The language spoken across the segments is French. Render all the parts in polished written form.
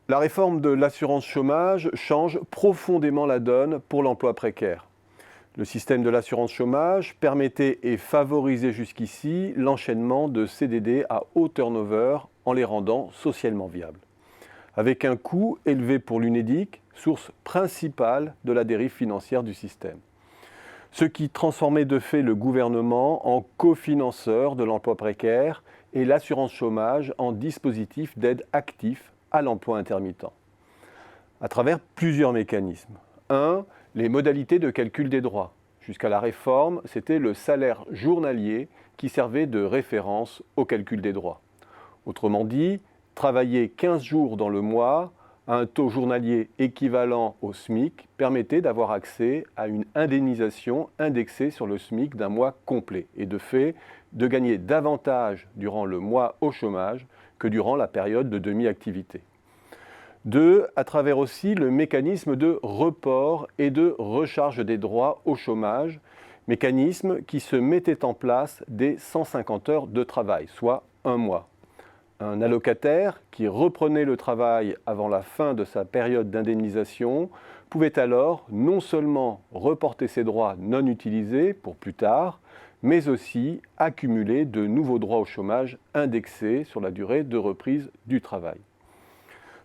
La réforme de l'assurance chômage change profondément la donne pour l'emploi précaire. Le système de l'assurance chômage permettait et favorisait jusqu'ici l'enchaînement de CDD à haut turnover en les rendant socialement viables. Avec un coût élevé pour l'UNEDIC, source principale de la dérive financière du système. Ce qui transformait de fait le gouvernement en cofinanceur de l'emploi précaire et l'assurance chômage en dispositif d'aide actif à l'emploi intermittent. À travers plusieurs mécanismes. 1. Les modalités de calcul des droits. Jusqu'à la réforme, c'était le salaire journalier qui servait de référence au calcul des droits. Autrement dit, travailler 15 jours dans le mois à un taux journalier équivalent au SMIC permettait d'avoir accès à une indemnisation indexée sur le SMIC d'un mois complet et de fait de gagner davantage durant le mois au chômage que durant la période de demi-activité. 2. À travers aussi le mécanisme de report et de recharge des droits au chômage, mécanisme qui se mettait en place dès 150 heures de travail, soit un mois. Un allocataire qui reprenait le travail avant la fin de sa période d'indemnisation pouvait alors non seulement reporter ses droits non utilisés pour plus tard, mais aussi accumuler de nouveaux droits au chômage indexés sur la durée de reprise du travail.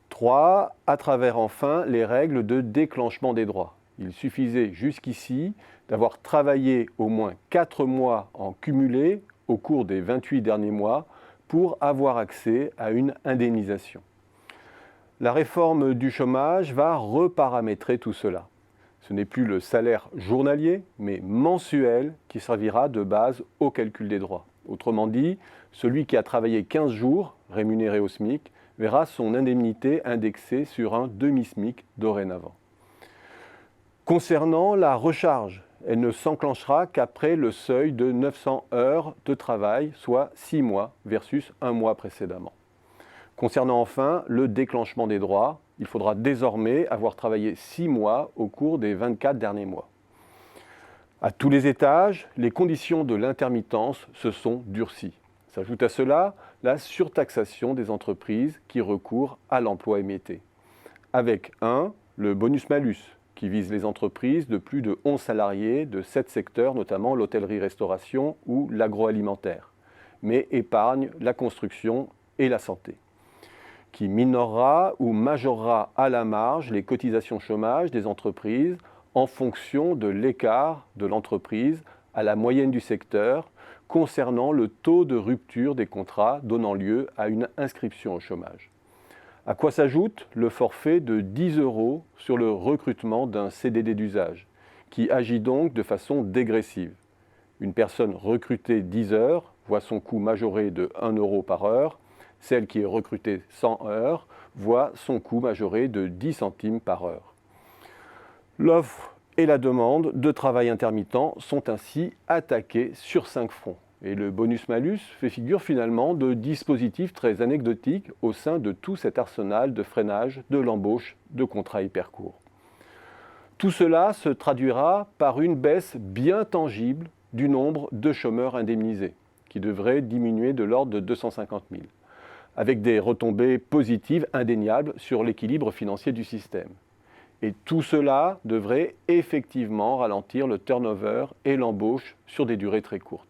3. À travers enfin les règles de déclenchement des droits. Il suffisait jusqu'ici d'avoir travaillé au moins 4 mois en cumulé au cours des 28 derniers mois pour avoir accès à une indemnisation. La réforme du chômage va reparamétrer tout cela. Ce n'est plus le salaire journalier, mais mensuel qui servira de base au calcul des droits. Autrement dit, celui qui a travaillé 15 jours, rémunéré au SMIC, verra son indemnité indexée sur un demi-SMIC dorénavant. Concernant la recharge, elle ne s'enclenchera qu'après le seuil de 900 heures de travail, soit 6 mois versus 1 mois précédemment. Concernant enfin le déclenchement des droits, il faudra désormais avoir travaillé 6 mois au cours des 24 derniers mois. À tous les étages, les conditions de l'intermittence se sont durcies. S'ajoute à cela la surtaxation des entreprises qui recourent à l'emploi émietté. Avec le bonus-malus, qui vise les entreprises de plus de 11 salariés de 7 secteurs, notamment l'hôtellerie-restauration ou l'agroalimentaire, mais épargne la construction et la santé, qui minorera ou majorera à la marge les cotisations chômage des entreprises en fonction de l'écart de l'entreprise à la moyenne du secteur concernant le taux de rupture des contrats donnant lieu à une inscription au chômage. À quoi s'ajoute le forfait de 10 € sur le recrutement d'un CDD d'usage, qui agit donc de façon dégressive. Une personne recrutée 10 heures voit son coût majoré de 1 € par heure, celle qui est recrutée 100 heures voit son coût majoré de 10 centimes par heure. L'offre et la demande de travail intermittent sont ainsi attaquées sur 5 fronts. Et le bonus-malus fait figure finalement de dispositif très anecdotique au sein de tout cet arsenal de freinage de l'embauche de contrats hyper courts. Tout cela se traduira par une baisse bien tangible du nombre de chômeurs indemnisés, qui devrait diminuer de l'ordre de 250 000, avec des retombées positives indéniables sur l'équilibre financier du système. Et tout cela devrait effectivement ralentir le turnover et l'embauche sur des durées très courtes.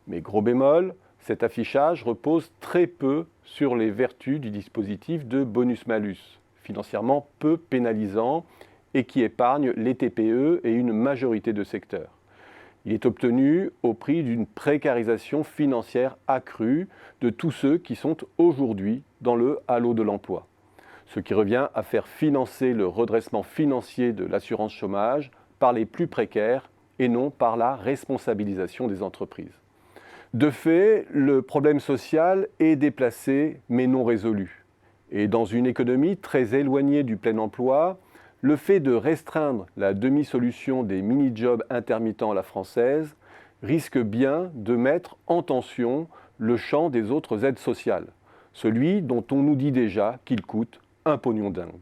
Mais gros bémol, cet affichage repose très peu sur les vertus du dispositif de bonus-malus, financièrement peu pénalisant et qui épargne les TPE et une majorité de secteurs. Il est obtenu au prix d'une précarisation financière accrue de tous ceux qui sont aujourd'hui dans le halo de l'emploi, ce qui revient à faire financer le redressement financier de l'assurance chômage par les plus précaires et non par la responsabilisation des entreprises. De fait, le problème social est déplacé mais non résolu. Et dans une économie très éloignée du plein emploi, le fait de restreindre la demi-solution des mini-jobs intermittents à la française risque bien de mettre en tension le champ des autres aides sociales, celui dont on nous dit déjà qu'il coûte un pognon dingue.